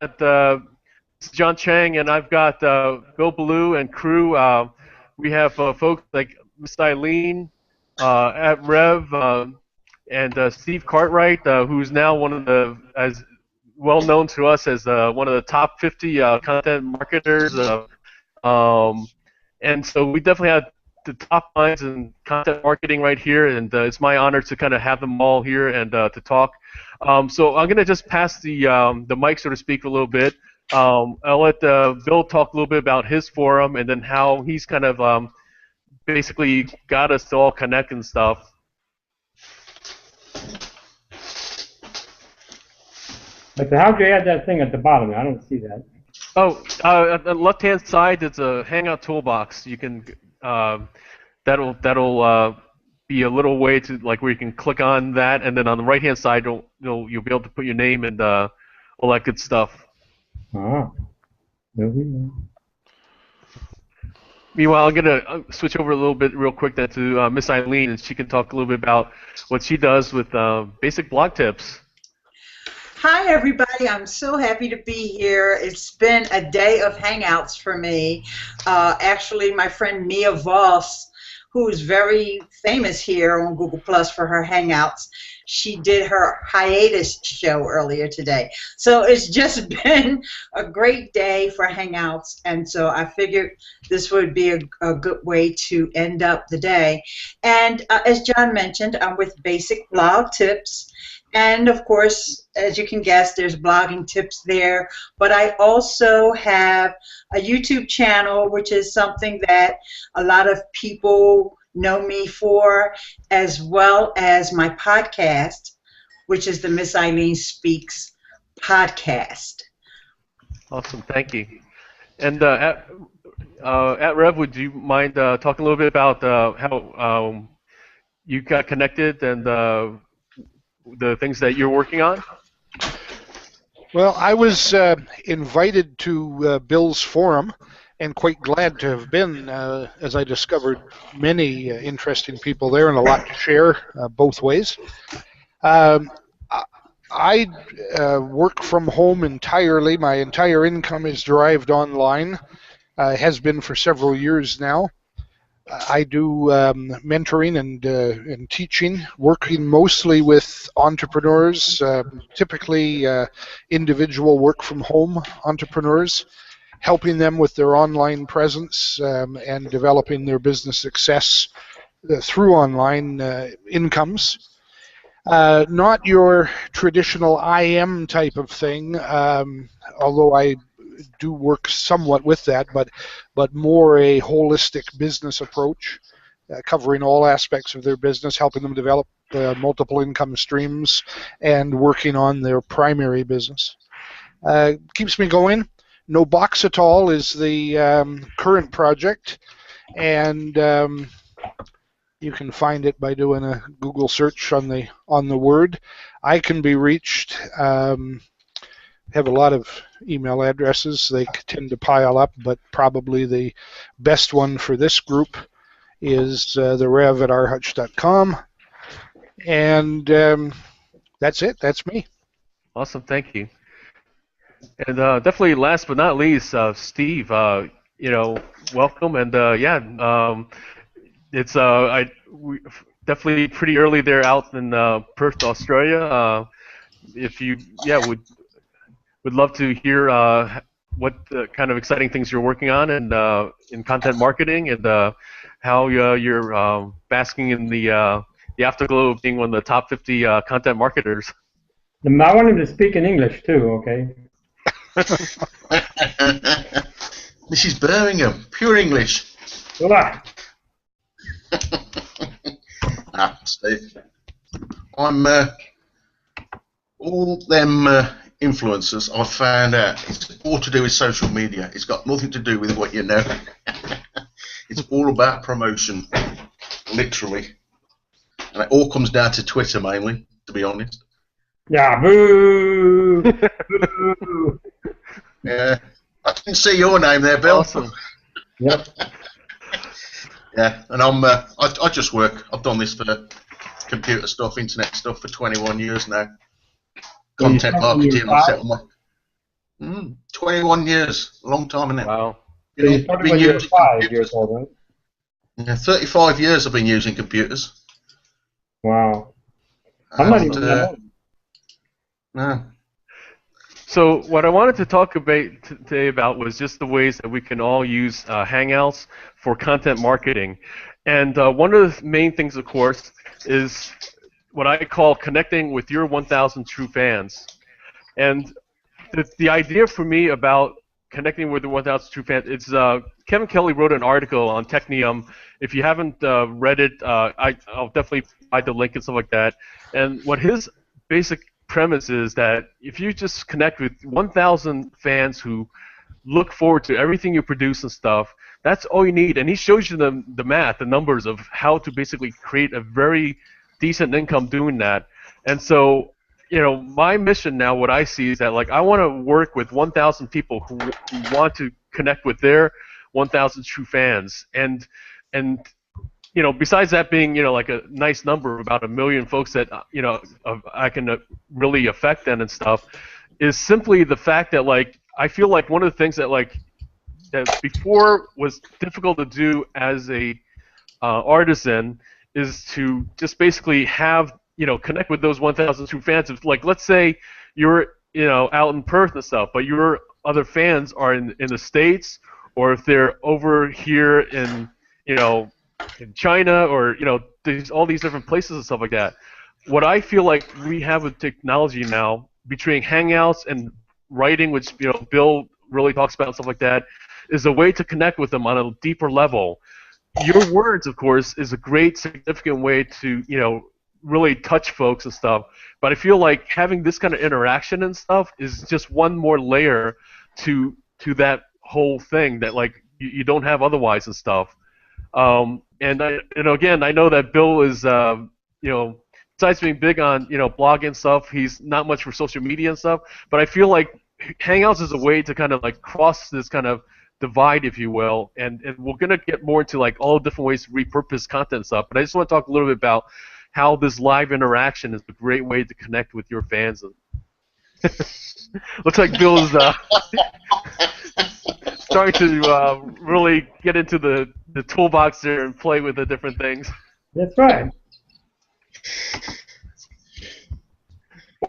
this is John Chang, and I've got Belew and crew. We have folks like Miss Ileane at Rev and Steve Cartwright, who's now one of the as well known to us as one of the top 50 content marketers. Um, and so we definitely have the top minds in content marketing right here, and it's my honor to kind of have them all here and to talk. So I'm going to just pass the mic, so to speak, a little bit. I'll let Bill talk a little bit about his forum and then how he's kind of basically got us to all connect and stuff. But how'd you add that thing at the bottom? I don't see that. Oh, at the left-hand side, it's a Hangout toolbox. You can that'll be a little way to like where you can click on that, and then on the right-hand side, you'll be able to put your name and all that good stuff. Ah, there we go. Meanwhile, I'm gonna switch over a little bit real quick then to Miss Ileane, and she can talk a little bit about what she does with basic blog tips. Hi, everybody. I'm so happy to be here. It's been a day of Hangouts for me. Actually, my friend Mia Voss, who is very famous here on Google Plus for her Hangouts, she did her hiatus show earlier today. So it's just been a great day for Hangouts, and so I figured this would be a good way to end up the day. And as John mentioned, I'm with Basic Blog Tips. And of course, as you can guess, there's blogging tips there. But I also have a YouTube channel, which is something that a lot of people know me for, as well as my podcast, which is the Miss Ileane Speaks podcast. Awesome, thank you. And at Rev, would you mind talking a little bit about how you got connected and the things that you're working on? Well, I was invited to Bill's forum, and quite glad to have been, as I discovered many interesting people there and a lot to share both ways. I work from home entirely. My entire income is derived online, has been for several years now. I do mentoring and teaching, working mostly with entrepreneurs, typically individual work-from-home entrepreneurs, helping them with their online presence and developing their business success through online incomes. Not your traditional IM type of thing, although I do work somewhat with that, but more a holistic business approach, covering all aspects of their business, helping them develop multiple income streams, and working on their primary business. Keeps me going. No Box at All is the current project, and you can find it by doing a Google search on the word. I can be reached. Have a lot of email addresses. They tend to pile up, but probably the best one for this group is the rev@rhutch.com. And that's it. That's me. Awesome, thank you. And definitely, last but not least, Steve. Welcome, and it's we definitely pretty early there out in Perth, Australia. If you would love to hear what kind of exciting things you're working on and in content marketing, and how you're basking in the afterglow of being one of the top 50 content marketers. I want him to speak in English too, okay? This is Birmingham, pure English. Steve, I'm all them influencers. I've found out it's all to do with social media. It's got nothing to do with what you know. It's all about promotion, literally, and it all comes down to Twitter mainly, to be honest. Yeah, boo! Boo! Yeah, I didn't see your name there, Bill. Awesome. Yep. Yeah, and I just work. I've done this for computer stuff, internet stuff for 21 years now. Content marketing. 21 years, a long time, isn't it? Wow. So you started when you were 5 years old, right? Yeah, 35 years I've been using computers. Wow. I'm not And, even that old. no. So what I wanted to talk about today about was just the ways that we can all use Hangouts for content marketing. And one of the main things, of course, is what I call connecting with your 1,000 true fans. And the idea for me about connecting with the 1,000 true fans, it's Kevin Kelly wrote an article on Technium. If you haven't read it, I'll definitely provide the link and stuff like that. And what his basic premise is that if you just connect with 1,000 fans who look forward to everything you produce and stuff, that's all you need. And he shows you the math, the numbers of how to basically create a very decent income doing that. And so, my mission now, what I see is that like I want to work with 1,000 people who want to connect with their 1,000 true fans, and besides that being like a nice number, about 1 million folks that I can really affect them and stuff, is simply the fact that like I feel like one of the things that like that before was difficult to do as a artisan is to just basically have connect with those 1,000 true fans. If, like, let's say you're out in Perth and stuff, but your other fans are in the States, or if they're over here in in China, or all these different places and stuff like that. What I feel like we have with technology now, between Hangouts and writing, which Bill really talks about and stuff like that, is a way to connect with them on a deeper level. Your words, of course, is a great, significant way to really touch folks and stuff. But I feel like having this kind of interaction and stuff is just one more layer to that whole thing that like you don't have otherwise and stuff. And again, I know that Bill is besides being big on blogging stuff, he's not much for social media and stuff. But I feel like Hangouts is a way to kind of like cross this kind of divide, if you will, and we're gonna get more into like all different ways to repurpose content and stuff. But I just want to talk a little bit about how this live interaction is a great way to connect with your fans. Looks like Bill's starting to really get into the toolbox there and play with the different things. That's right.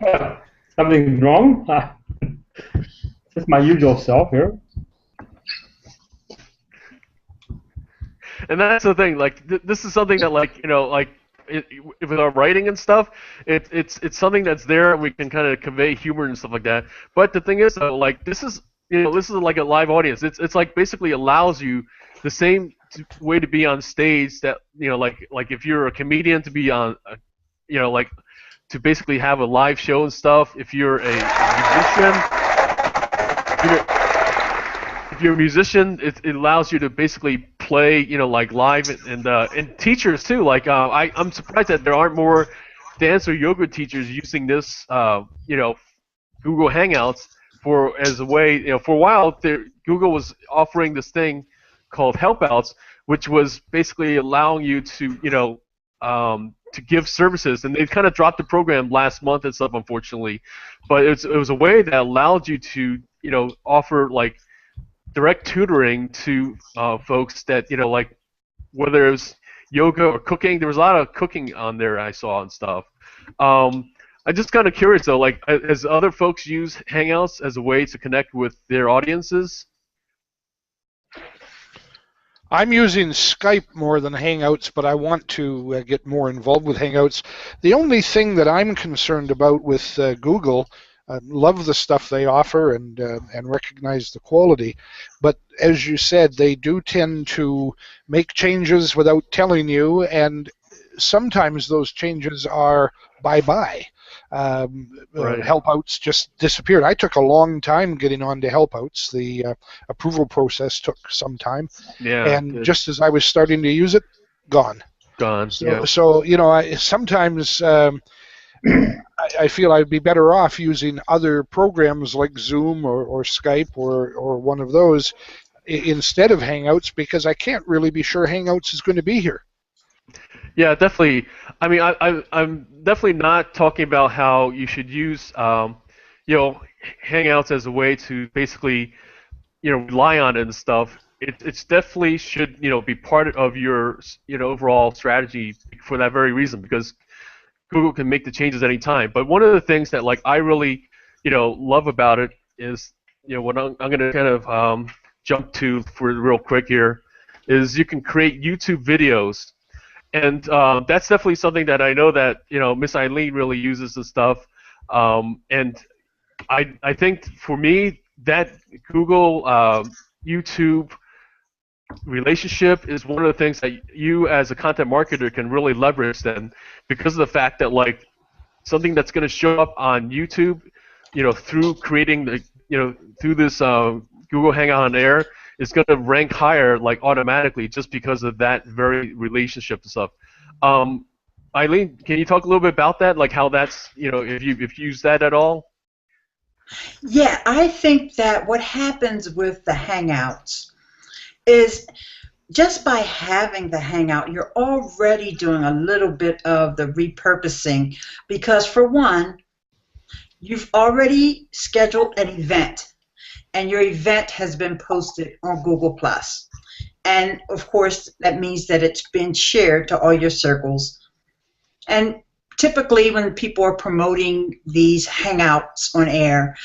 Well, something's wrong? Just my usual self here. And that's the thing. Like this is something that like with our writing and stuff, it's something that's there, and we can kind of convey humor and stuff like that. But the thing is, though, like this is like a live audience. It's like basically allows you the same way to be on stage that like if you're a comedian to be on, like to basically have a live show and stuff. If you're a musician, it allows you to basically play, like live, and teachers too. Like I'm surprised that there aren't more dance or yoga teachers using this, Google Hangouts as a way. For a while, Google was offering this thing called Helpouts, which was basically allowing you to, to give services, and they kind of dropped the program last month and stuff, unfortunately. But it was a way that allowed you to, offer like direct tutoring to folks that like whether it was yoga or cooking. There was a lot of cooking on there I saw and stuff. I'm just kind of curious though, like as other folks use Hangouts as a way to connect with their audiences. I'm using Skype more than Hangouts, but I want to get more involved with Hangouts. The only thing that I'm concerned about with Google, love the stuff they offer and recognize the quality, but as you said, they do tend to make changes without telling you, and sometimes those changes are bye-bye. Right. Helpouts just disappeared. I took a long time getting on to Helpouts. The approval process took some time, and just as I was starting to use it, gone. So Sometimes I feel I'd be better off using other programs like Zoom or Skype or one of those instead of Hangouts, because I can't really be sure Hangouts is going to be here. Yeah, definitely. I mean, I'm definitely not talking about how you should use, Hangouts as a way to basically, rely on it and stuff, it's definitely should, be part of your, overall strategy for that very reason, because Google can make the changes anytime. But one of the things that like I really, love about it is, what I'm going to kind of jump to for real quick here, is you can create YouTube videos, and that's definitely something that I know that Miss Ileane really uses and stuff, and I think for me that Google YouTube relationship is one of the things that you as a content marketer can really leverage then, because of the fact that like something that's going to show up on YouTube, through creating the, through this Google Hangout on Air, is going to rank higher like automatically just because of that very relationship and stuff. Ileane, can you talk a little bit about that, like how that's, if you use that at all? Yeah, I think that what happens with the Hangouts is just by having the Hangout, you're already doing a little bit of the repurposing, because for one, you've already scheduled an event, and your event has been posted on Google+. And of course, that means that it's been shared to all your circles. And typically when people are promoting these Hangouts on air,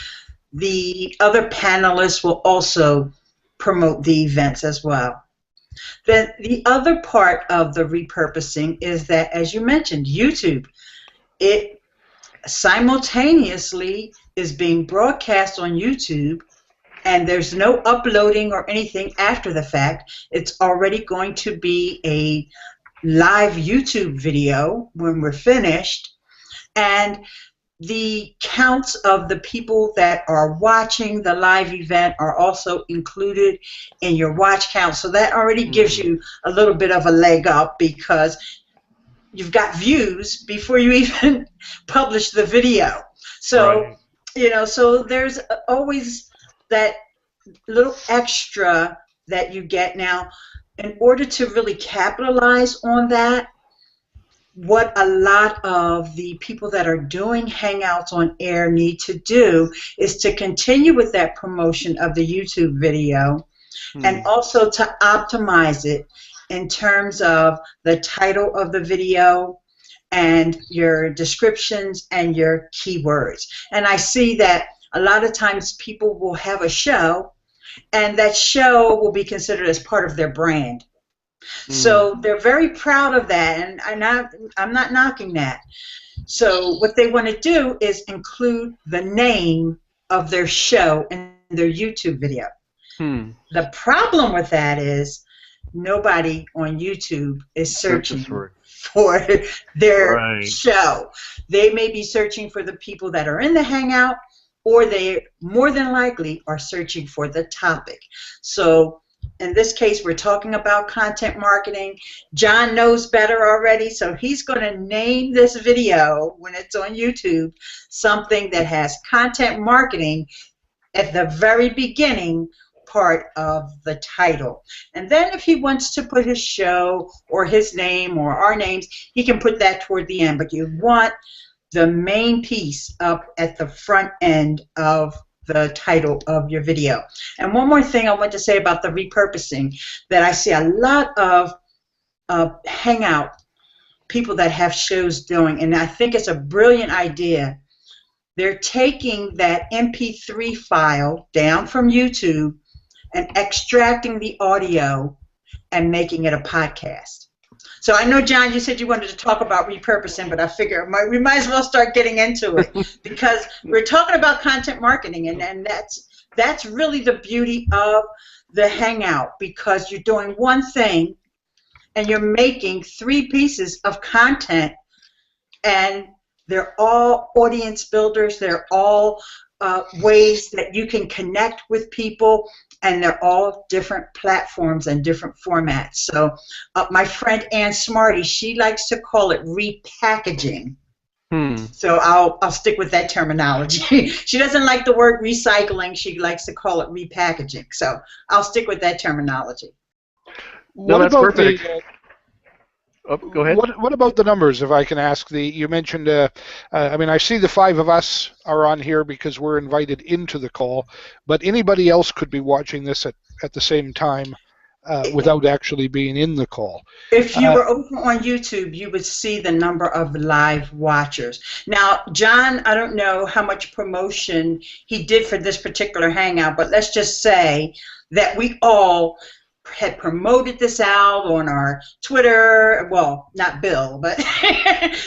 the other panelists will also promote the events as well. Then the other part of the repurposing is that, as you mentioned, YouTube, it simultaneously is being broadcast on YouTube, and there's no uploading or anything after the fact. It's already going to be a live YouTube video when we're finished, and the counts of the people that are watching the live event are also included in your watch count, so that already gives you a little bit of a leg up, because you've got views before you even publish the video. So, Right. So there's always that little extra that you get. Now, in order to really capitalize on that, what a lot of the people that are doing Hangouts on air need to do is to continue with that promotion of the YouTube video, and also to optimize it in terms of the title of the video and your descriptions and your keywords. And I see that a lot of times people will have a show, and that show will be considered as part of their brand. So they're very proud of that, and I'm not knocking that. So what they want to do is include the name of their show in their YouTube video. The problem with that is nobody on YouTube is searching for their show. They may be searching for the people that are in the Hangout, or they more than likely are searching for the topic. So in this case, we're talking about content marketing. John knows better already, so he's going to name this video, when it's on YouTube, something that has content marketing at the very beginning part of the title. And then if he wants to put his show or his name or our names, he can put that toward the end. But you want the main piece up at the front end of the title of your video. And one more thing I want to say about the repurposing, that I see a lot of Hangout people that have shows doing, and I think it's a brilliant idea. They're taking that MP3 file down from YouTube and extracting the audio and making it a podcast. So I know, John, you said you wanted to talk about repurposing, but I figure we might as well start getting into it, because we're talking about content marketing, and that's really the beauty of the Hangout, because you're doing one thing and you're making 3 pieces of content, and they're all audience builders. They're all ways that you can connect with people, and they're all different platforms and different formats. So my friend Ann Smarty, she likes to call it repackaging. So I'll stick with that terminology. She doesn't like the word recycling. She likes to call it repackaging. So I'll stick with that terminology. No, that's perfect. Oh, go ahead. What about the numbers, if I can ask? You mentioned, I mean, I see the 5 of us are on here because we're invited into the call, but anybody else could be watching this at the same time without actually being in the call. If you were over on YouTube, you would see the number of live watchers. Now, John, I don't know how much promotion he did for this particular Hangout, but let's just say that we all had promoted this out on our Twitter, well, not Bill, but,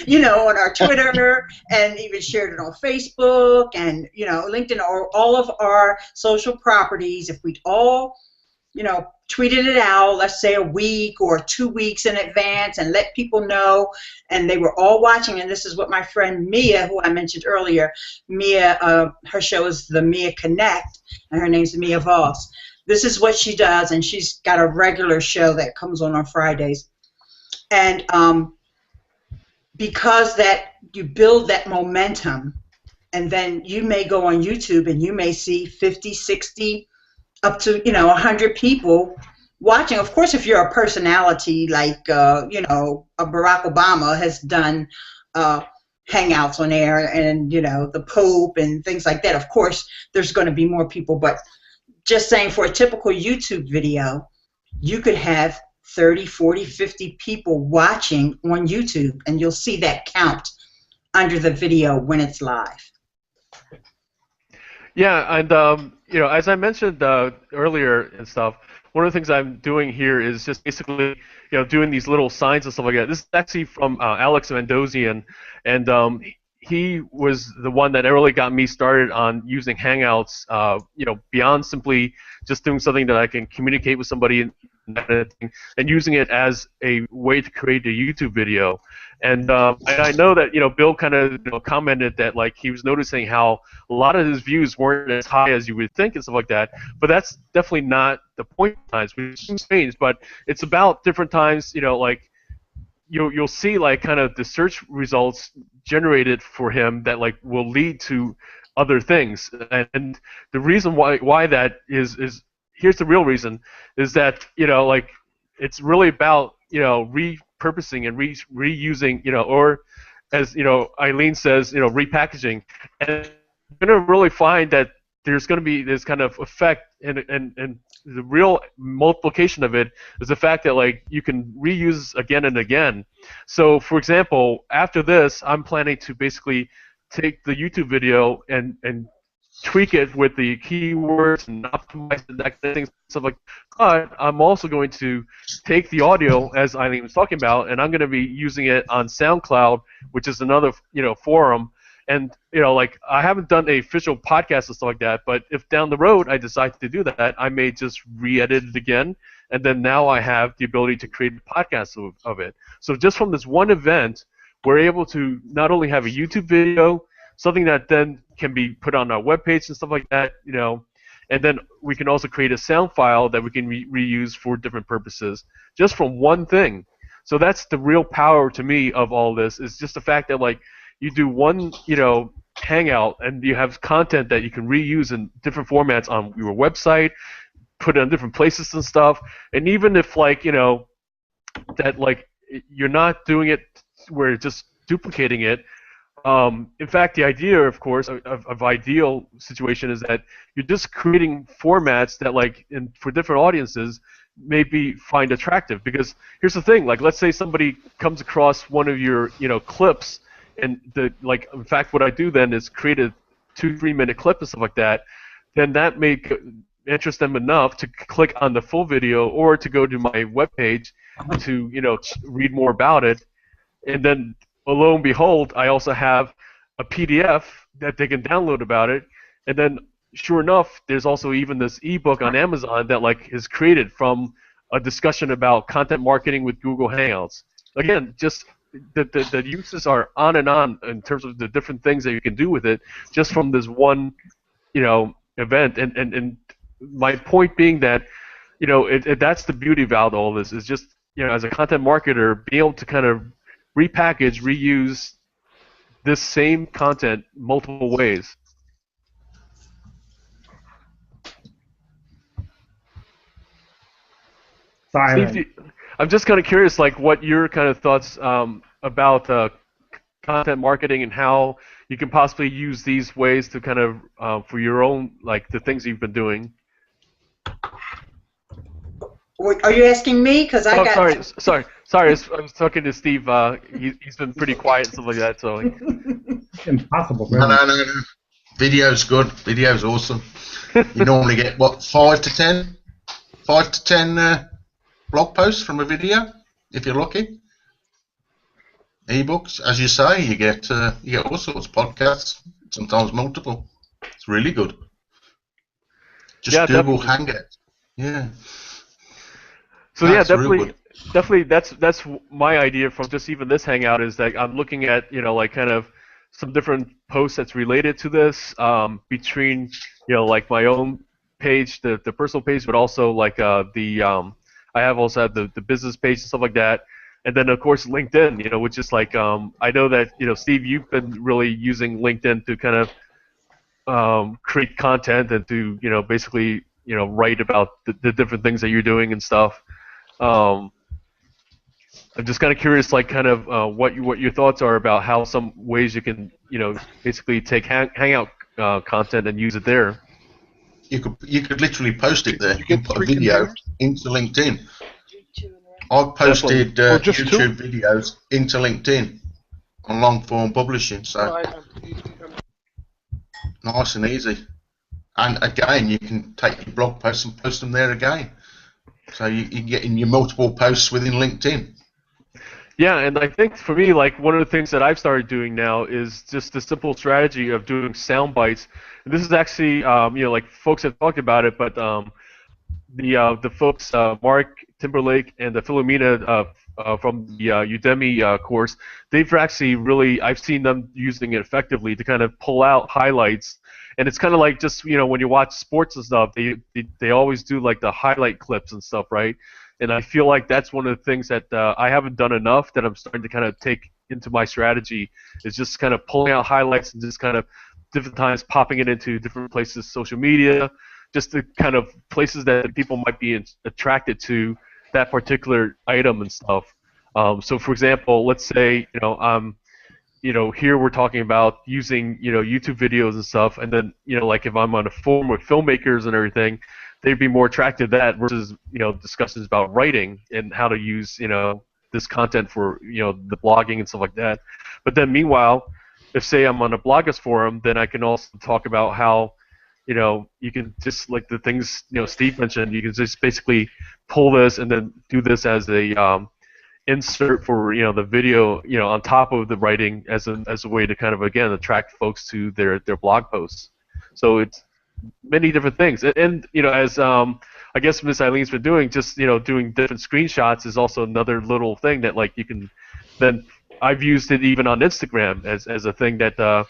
you know, on our Twitter, and even shared it on Facebook and, you know, LinkedIn, or all of our social properties. If we'd all, you know, tweeted it out, let's say a week or 2 weeks in advance, and let people know, and they were all watching. And this is what my friend Mia, who I mentioned earlier, Mia, her show is the Mia Connect, and her name's Mia Voss. This is what she does, and she's got a regular show that comes on Fridays. And because that you build that momentum, and then you may go on YouTube and you may see 50, 60, up to, you know, 100 people watching. Of course, if you're a personality like, you know, Barack Obama has done hangouts on air, and, you know, the Pope and things like that, of course, there's going to be more people. But just saying, for a typical YouTube video, you could have 30, 40, 50 people watching on YouTube, and you'll see that count under the video when it's live. Yeah, and you know, as I mentioned earlier and stuff, one of the things I'm doing here is just basically, you know, doing these little signs and stuff like that. This is actually from Alex Mandozian, and he was the one that really got me started on using Hangouts. You know, beyond simply just doing something that I can communicate with somebody and using it as a way to create a YouTube video. And I know that, you know, Bill kind of, you know, commented that, like, he was noticing how a lot of his views weren't as high as you would think and stuff like that. But that's definitely not the point of times, which is strange. But it's about different times, you know, like you'll see like kind of the search results generated for him that like will lead to other things. And the reason why that is here's the real reason, is that, you know, like it's really about, you know, repurposing and reusing, you know, or as, you know, Ileane says, you know, repackaging. And you're going to really find that there's going to be this kind of effect, and the real multiplication of it is the fact that, like, you can reuse again and again. So, for example, after this, I'm planning to basically take the YouTube video and tweak it with the keywords and optimize it, that kind of thing, stuff like that. But I'm also going to take the audio, as Eileen was talking about, and I'm going to be using it on SoundCloud, which is another, you know, forum. And, you know, like, I haven't done an official podcast and stuff like that, but if down the road I decide to do that, I may just re-edit it again, and then now I have the ability to create a podcast of it. So just from this one event, we're able to not only have a YouTube video, something that then can be put on our webpage and stuff like that, you know, and then we can also create a sound file that we can reuse for different purposes, just from one thing. So that's the real power to me of all this, is just the fact that, like, you do one, you know, hangout, and you have content that you can reuse in different formats on your website, put it on different places and stuff, and even if, like, you know, that, like, you're not doing it where you're just duplicating it. In fact, the idea, of course, of ideal situation is that you're just creating formats that, like, for different audiences, maybe find attractive. Because here's the thing: like, let's say somebody comes across one of your, you know, clips, and in fact, what I do then is create a 2-3 minute clip and stuff like that. Then that may interest them enough to click on the full video, or to go to my webpage to, you know, read more about it, and then, lo and behold, I also have a PDF that they can download about it, and then, sure enough, there's also even this ebook on Amazon that, like, is created from a discussion about content marketing with Google Hangouts. Again, just the uses are on and on in terms of the different things that you can do with it, just from this one, you know, event. And my point being that, you know, that's the beauty about all this, is just, you know, as a content marketer, being able to kind of repackage, reuse this same content multiple ways. Silent. Steve, I'm just kind of curious, like, what your kind of thoughts about content marketing and how you can possibly use these ways to kind of for your own, like, the things you've been doing. Are you asking me? Because I Oh, got. sorry. I was talking to Steve. He's been pretty quiet and stuff like that. So, like, Impossible. No. Video's good. Video's awesome. You normally get, what, 5 to 10? 5 to 10 blog posts from a video, if you're lucky. Ebooks, as you say, you get all sorts of podcasts, sometimes multiple. It's really good. Just yeah, Google definitely. Hangouts. Yeah. So yeah, That's real good. definitely. That's my idea from just even this hangout is that I'm looking at like kind of some different posts that's related to this between like my own page, the personal page, but also like I have also had the business page and stuff like that, and then of course LinkedIn, which is like I know that Steve, you've been really using LinkedIn to kind of create content and to basically write about the different things that you're doing and stuff. Um, I'm just kind of curious, like, kind of what your thoughts are about how some ways you can, basically take Hangout content and use it there. You could literally post it there. You You get put a 3 video containers? into LinkedIn. I've posted Or just 2? YouTube videos into LinkedIn on long form publishing, so nice and easy. And again, you can take your blog posts and post them there again. So you can get in your multiple posts within LinkedIn. Yeah, and I think for me, like, one of the things that I've started doing now is just the simple strategy of doing sound bites. And this is actually, like, folks have talked about it, but the folks, Mark Timberlake and the Philomena from the Udemy course, they've actually really, I've seen them using it effectively to kind of pull out highlights. And it's kind of like just, when you watch sports and stuff, they always do like the highlight clips and stuff, right? And I feel like that's one of the things that I haven't done enough that I'm starting to kind of take into my strategy is just kind of pulling out highlights and just kind of different times popping it into different places, social media, just the kind of places that people might be attracted to that particular item and stuff. So, for example, let's say here we're talking about using YouTube videos and stuff, and then like if I'm on a forum with filmmakers and everything, they'd be more attracted to that versus discussions about writing and how to use this content for the blogging and stuff like that. But then meanwhile, if say I'm on a bloggers forum, then I can also talk about how you can just like the things Steve mentioned. You can just basically pull this and then do this as a insert for the video on top of the writing as a way to kind of again attract folks to their blog posts. So it's many different things, and as I guess Miss Eileen's been doing, just doing different screenshots is also another little thing that like you can then. I've used it even on Instagram as a thing that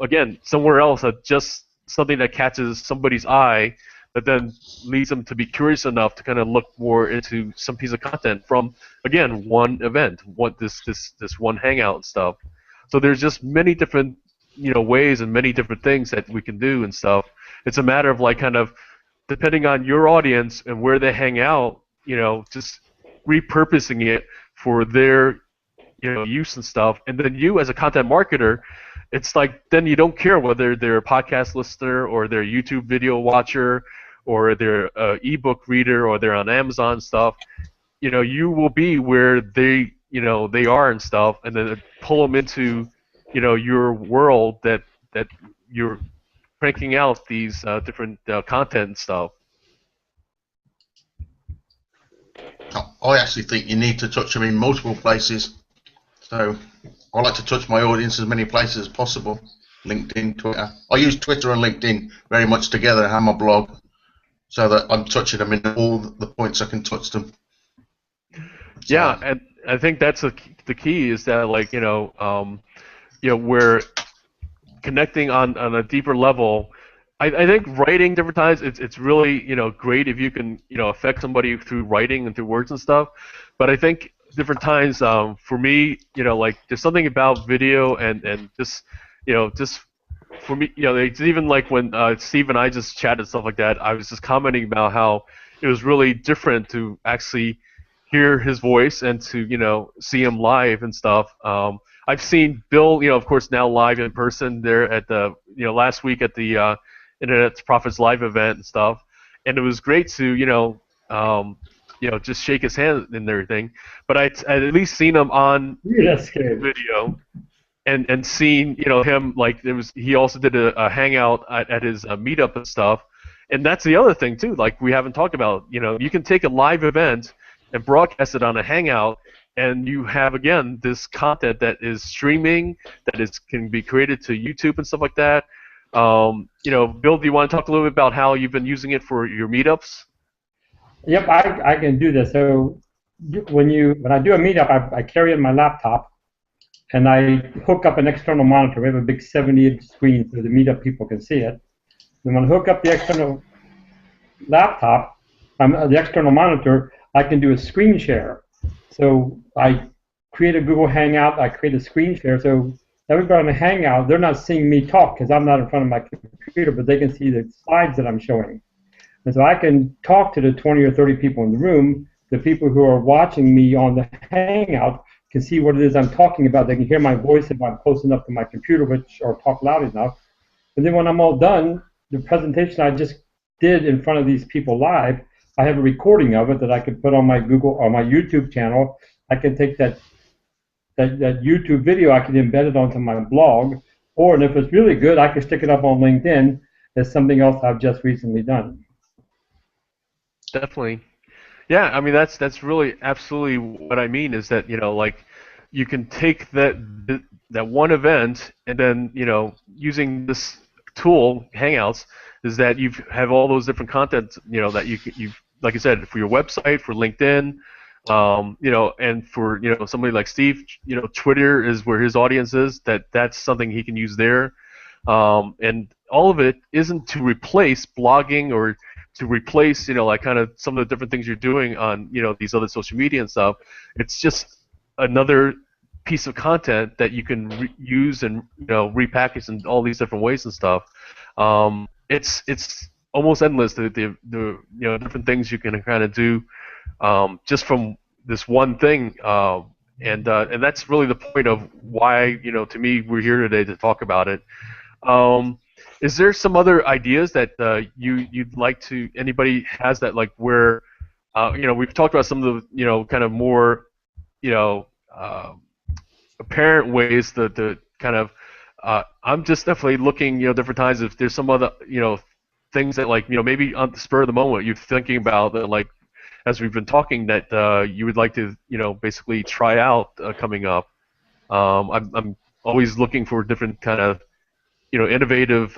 again somewhere else just something that catches somebody's eye that then leads them to be curious enough to kind of look more into some piece of content from again one event, what this one hangout and stuff. So there's just many different ways and many different things that we can do and stuff. It's a matter of like kind of depending on your audience and where they hang out, just repurposing it for their use and stuff. And then you as a content marketer, it's like then you don't care whether they're a podcast listener or they're a YouTube video watcher or they're an ebook reader or they're on Amazon stuff. You will be where they they are and stuff, and then pull them into your world that you're cranking out these different content and stuff. I actually think you need to touch them in multiple places. So I like to touch my audience as many places as possible. LinkedIn, Twitter. I use Twitter and LinkedIn very much together. I have my blog, so that I'm touching them in all the points I can touch them. So, yeah, and I think that's the key is that like we're connecting on a deeper level. I think writing different times it's really great if you can affect somebody through writing and through words and stuff, but I think different times for me like there's something about video and just just for me it's even like when Steve and I just chatted and stuff like that. I was just commenting about how it was really different to actually hear his voice and to see him live and stuff. I've seen Bill, of course, now live in person there at the last week at the Internet Profits Live event and stuff, and it was great to just shake his hand and everything. But I'd at least seen him on Yeah, that's scary. video. And seeing him, like, he also did a hangout at his meetup and stuff, and that's the other thing too, like we haven't talked about. You can take a live event and broadcast it on a hangout, and you have again this content that is streaming, that can be created to YouTube and stuff like that. Bill, do you want to talk a little bit about how you've been using it for your meetups? Yep, I can do this. So when I do a meetup, I carry in my laptop, and I hook up an external monitor. We have a big 70-inch screen so the meetup people can see it. And when I hook up the external laptop, the external monitor, I can do a screen share. So I create a Google Hangout, I create a screen share, so everybody on the Hangout, they're not seeing me talk because I'm not in front of my computer, but they can see the slides that I'm showing. And so I can talk to the 20 or 30 people in the room. The people who are watching me on the Hangout can see what it is I'm talking about. They can hear my voice if I'm close enough to my computer, or talk loud enough. And then when I'm all done, the presentation I just did in front of these people live, I have a recording of it that I could put on my Google or my YouTube channel. I can take that YouTube video, I can embed it onto my blog, or and if it's really good, I can stick it up on LinkedIn as something else I've just recently done. Definitely. Yeah, I mean that's really absolutely what I mean is that like you can take that one event and then using this tool Hangouts is that you have all those different content that you like I said for your website, for LinkedIn, and for somebody like Steve, Twitter is where his audience is. That's something he can use there, and all of it isn't to replace blogging or to replace like kind of some of the different things you're doing on these other social media and stuff. It's just another piece of content that you can use and repackage in all these different ways and stuff. It's almost endless the different things you can kind of do just from this one thing, and that's really the point of why to me we're here today to talk about it. Is there some other ideas that you'd like to? Anybody has that like where we've talked about some of the kind of more apparent ways the kind of I'm just definitely looking different times if there's some other things that like maybe on the spur of the moment you're thinking about that like as we've been talking that you would like to basically try out coming up. I'm always looking for different kind of innovative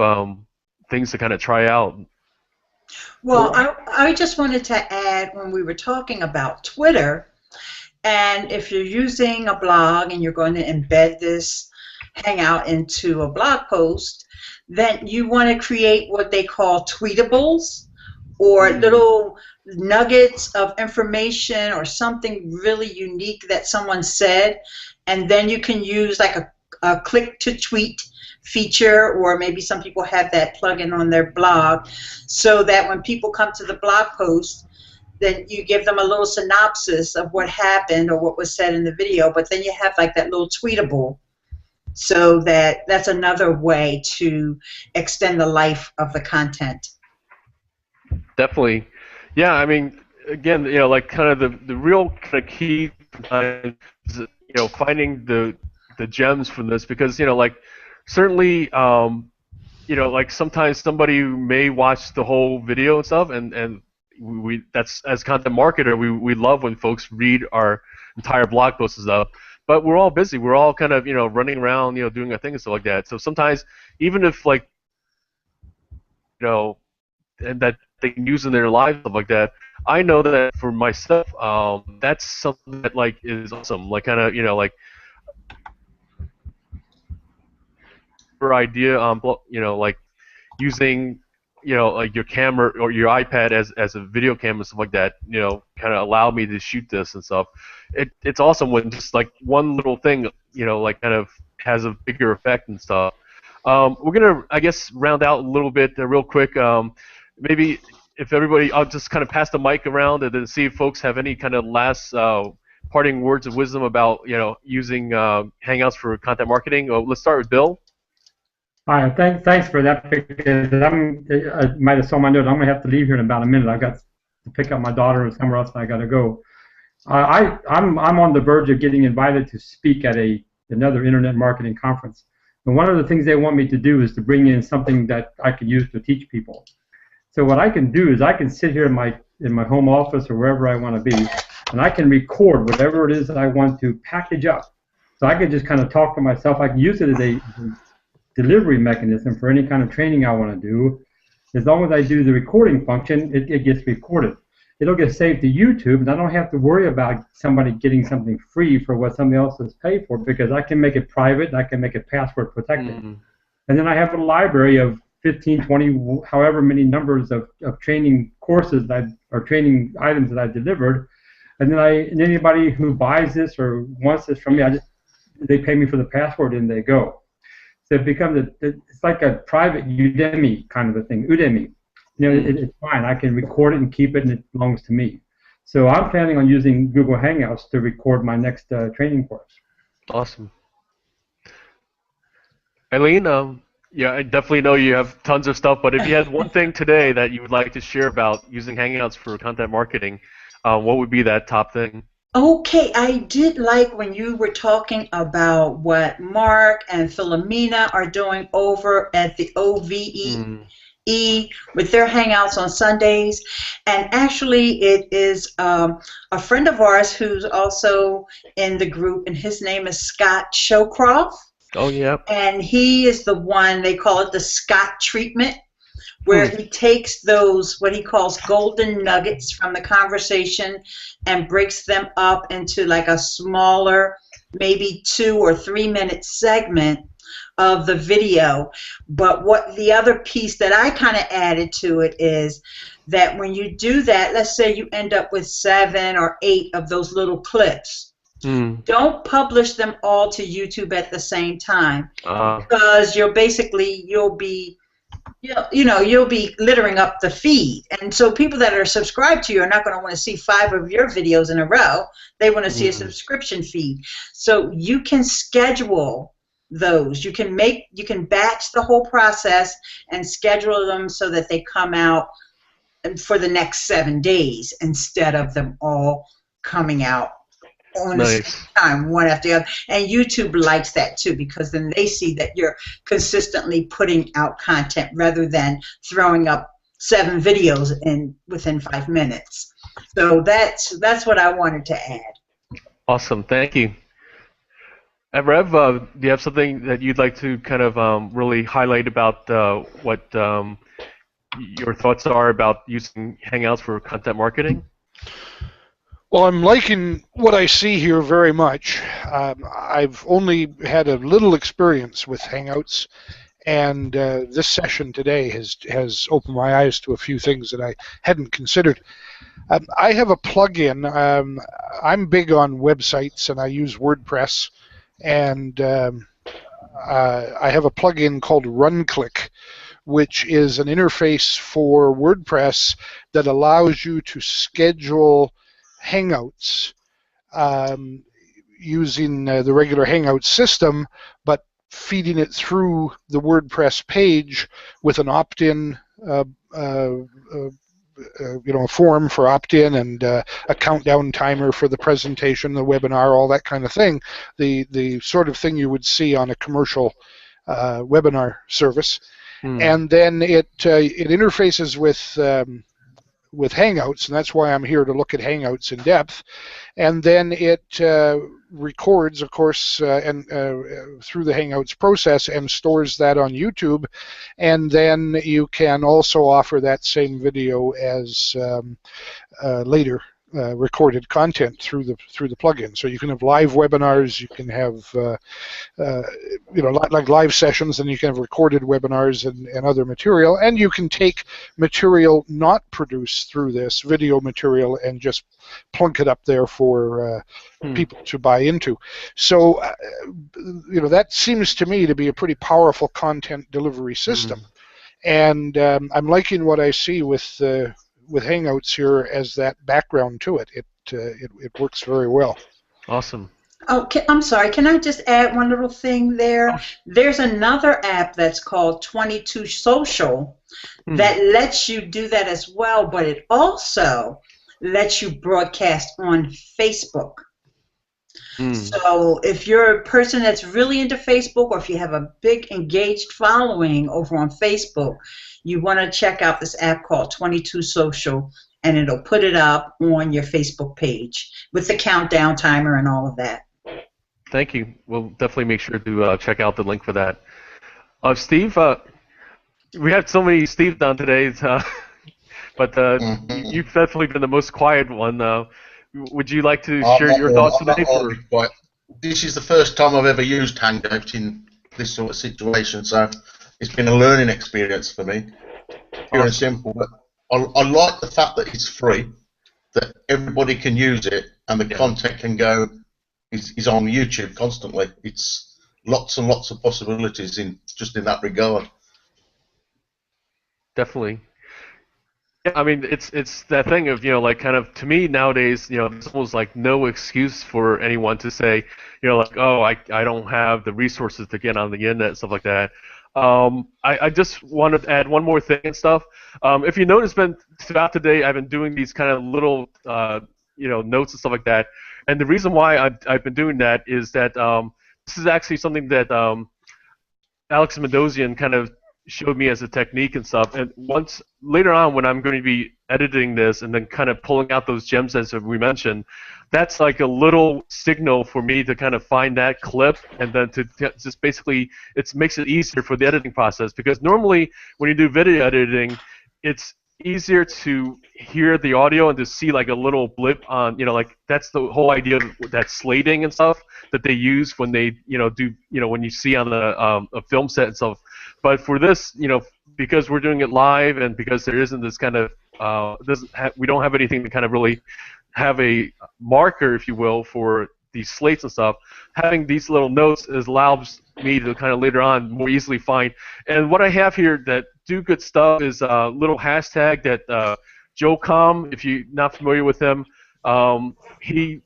things to kind of try out. Well, I just wanted to add when we were talking about Twitter, and if you're using a blog and you're going to embed this Hangout into a blog post, then you want to create what they call tweetables or little nuggets of information or something really unique that someone said, and then you can use like a click to tweet feature, or maybe some people have that plugin on their blog, so that when people come to the blog post, then you give them a little synopsis of what happened or what was said in the video, but then you have like that little tweetable, so that's another way to extend the life of the content. Definitely. Yeah, I mean, again, like kind of the real kind of key is finding the gems from this, because like certainly like sometimes somebody may watch the whole video and stuff, and we that's as content marketer we love when folks read our entire blog posts and stuff, but we're all busy, we're all kind of running around doing our thing and stuff like that, so sometimes even if like and that they can use in their lives, stuff like that. I know that for myself, that's something that like is awesome. Like kind of like your idea on like using like your camera or your iPad as a video camera and stuff like that. Kind of allow me to shoot this and stuff. It's awesome when just like one little thing like kind of has a bigger effect and stuff. We're gonna I guess round out a little bit real quick. Maybe if everybody, I'll just kind of pass the mic around and then see if folks have any kind of last parting words of wisdom about using Hangouts for content marketing. Let's start with Bill. All right, thanks for that, because I might have saw my note. I'm gonna have to leave here in about a minute. I've got to pick up my daughter somewhere else, and I gotta go. I'm on the verge of getting invited to speak at another internet marketing conference. And one of the things they want me to do is to bring in something that I can use to teach people. So what I can do is I can sit here in my home office or wherever I want to be, and I can record whatever it is that I want to package up. So I can just kind of talk to myself. I can use it as a delivery mechanism for any kind of training I want to do. As long as I do the recording function, it gets recorded. It'll get saved to YouTube, and I don't have to worry about somebody getting something free for what somebody else has paid for, because I can make it private, I can make it password protected. And then I have a library of 15, 20, however many numbers of training courses or training items that I've delivered. And then anybody who buys this or wants this from me, they pay me for the password and they go. So it becomes it's like a private Udemy kind of a thing. Udemy. It's fine. I can record it and keep it, and it belongs to me. So I'm planning on using Google Hangouts to record my next training course. Awesome. Ileane, yeah, I definitely know you have tons of stuff, but if you had one thing today that you would like to share about using Hangouts for content marketing, what would be that top thing? Okay, I did like when you were talking about what Mark and Philomena are doing over at the OVE with their Hangouts on Sundays. And actually, it is a friend of ours who's also in the group, and his name is Scott Showcroft. Oh, yeah. And he is the one, they call it the Scott treatment, where he takes those, what he calls golden nuggets from the conversation, and breaks them up into like a smaller, maybe 2 or 3 minute segment of the video. But what the other piece that I kind of added to it is that when you do that, let's say you end up with 7 or 8 of those little clips. Don't publish them all to YouTube at the same time, because you'll be littering up the feed. And so people that are subscribed to you are not going to want to see 5 of your videos in a row. They want to see a subscription feed. So you can schedule those. You can batch the whole process and schedule them so that they come out for the next 7 days instead of them all coming out on the same time, one after the other. And YouTube likes that too, because then they see that you're consistently putting out content rather than throwing up 7 videos within 5 minutes. So that's what I wanted to add. Awesome, thank you. And Rev, do you have something that you'd like to kind of really highlight about what your thoughts are about using Hangouts for content marketing? Well, I'm liking what I see here very much. I've only had a little experience with Hangouts, and this session today has opened my eyes to a few things that I hadn't considered. I have a plugin. I'm big on websites, and I use WordPress, and I have a plugin called RunClick, which is an interface for WordPress that allows you to schedule Hangouts using the regular Hangouts system, but feeding it through the WordPress page with an opt-in, a form for opt-in, and a countdown timer for the presentation, the webinar, all that kind of thing. The sort of thing you would see on a commercial webinar service. And then it interfaces with Hangouts, and that's why I'm here to look at Hangouts in depth. And then it records, of course, and through the Hangouts process, and stores that on YouTube. And then you can also offer that same video as later recorded content through the plugin. So you can have live webinars, you can have like live sessions, and you can have recorded webinars and other material, and you can take material not produced through this video material and just plunk it up there for people to buy into. So that seems to me to be a pretty powerful content delivery system. And I'm liking what I see with with Hangouts here as that background to it. It works very well. Awesome. Oh, I'm sorry. Can I just add one little thing there? There's another app that's called 22 Social that lets you do that as well, but it also lets you broadcast on Facebook. So if you're a person that's really into Facebook, or if you have a big engaged following over on Facebook, you want to check out this app called 22 Social, and it'll put it up on your Facebook page with the countdown timer and all of that. Thank you. We'll definitely make sure to check out the link for that. Steve, we have so many Steve down today, but you've definitely been the most quiet one. Would you like to share your thoughts today? This is the first time I've ever used Hangouts in this sort of situation, so it's been a learning experience for me, pure and simple. But I like the fact that it's free, that everybody can use it, and the content can go is on YouTube constantly. It's lots and lots of possibilities in that regard. Definitely. Yeah, I mean, it's that thing of, like, kind of, to me nowadays, there's almost like no excuse for anyone to say, like, oh, I don't have the resources to get on the internet and stuff like that. I just wanted to add one more thing and stuff. If you notice, throughout today, I've been doing these kind of little, notes and stuff like that. And the reason why I've been doing that is that this is actually something that Alex Mendozian kind of showed me as a technique and stuff. And once later on, when I'm going to be editing this and then kind of pulling out those gems as we mentioned, that's like a little signal for me to kind of find that clip, and then to just basically, it makes it easier for the editing process, because normally when you do video editing, it's easier to hear the audio and to see like a little blip on, like that's the whole idea of that slating and stuff that they use when they, do, when you see on a film set and stuff. But for this, because we're doing it live, and because there isn't this kind of, we don't have anything to kind of really have a marker, if you will, for these slates and stuff, having these little notes allows me to kind of later on more easily find. And what I have here that do good stuff is a little hashtag that Joe Com, if you're not familiar with him, he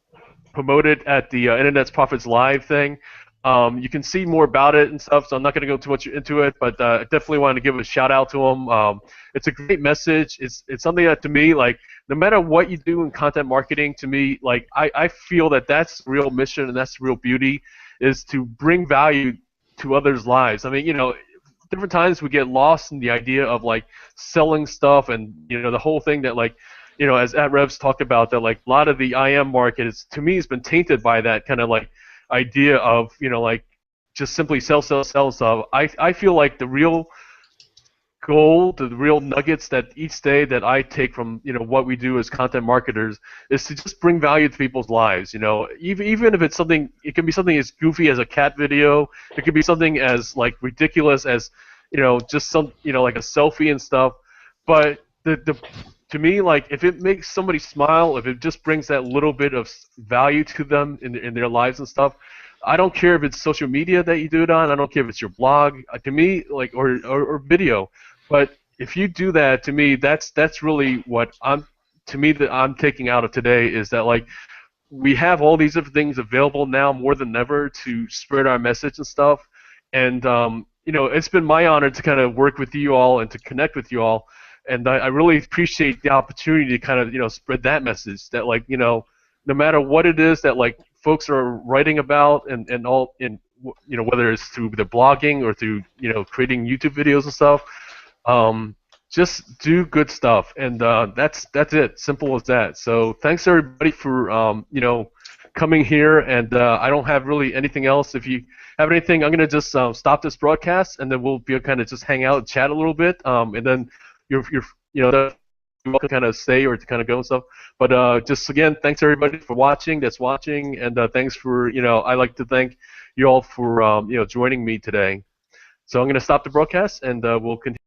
promoted at the Internet's Profits Live thing. You can see more about it and stuff, so I'm not going to go too much into it, but I definitely wanted to give a shout out to him. It's a great message. It's something that, to me, like, no matter what you do in content marketing, to me, like, I feel that that's the real mission and that's the real beauty, is to bring value to others' lives. I mean, different times we get lost in the idea of, like, selling stuff, and, the whole thing that, like, as Rev's talked about, that, like, a lot of the IM market is, to me, has been tainted by that kind of, like, idea of, like, just simply sell stuff. I feel like the real gold, the real nuggets that each day that I take from, what we do as content marketers, is to just bring value to people's lives. Even if it's something, it can be something as goofy as a cat video. It could be something as, like, ridiculous as, just some, like a selfie and stuff. But to me, like, if it makes somebody smile, if it just brings that little bit of value to them in their lives and stuff, I don't care if it's social media that you do it on. I don't care if it's your blog. To me, like, or video. But if you do that, to me, that's really what I'm taking out of today, is that, like, we have all these different things available now more than ever to spread our message and stuff. And it's been my honor to kind of work with you all and to connect with you all. And I really appreciate the opportunity to kind of, spread that message that, like, no matter what it is that, like, folks are writing about and all, in, whether it's through the blogging or through, creating YouTube videos and stuff, just do good stuff. And that's it. Simple as that. So thanks everybody for, coming here. And I don't have really anything else. If you have anything, I'm going to just stop this broadcast, and then we'll be kind of just hang out and chat a little bit. And then you're welcome to kind of stay or to kind of go and stuff. But just again, thanks everybody for watching. And thanks for, I like to thank you all for joining me today. So I'm going to stop the broadcast, and we'll continue.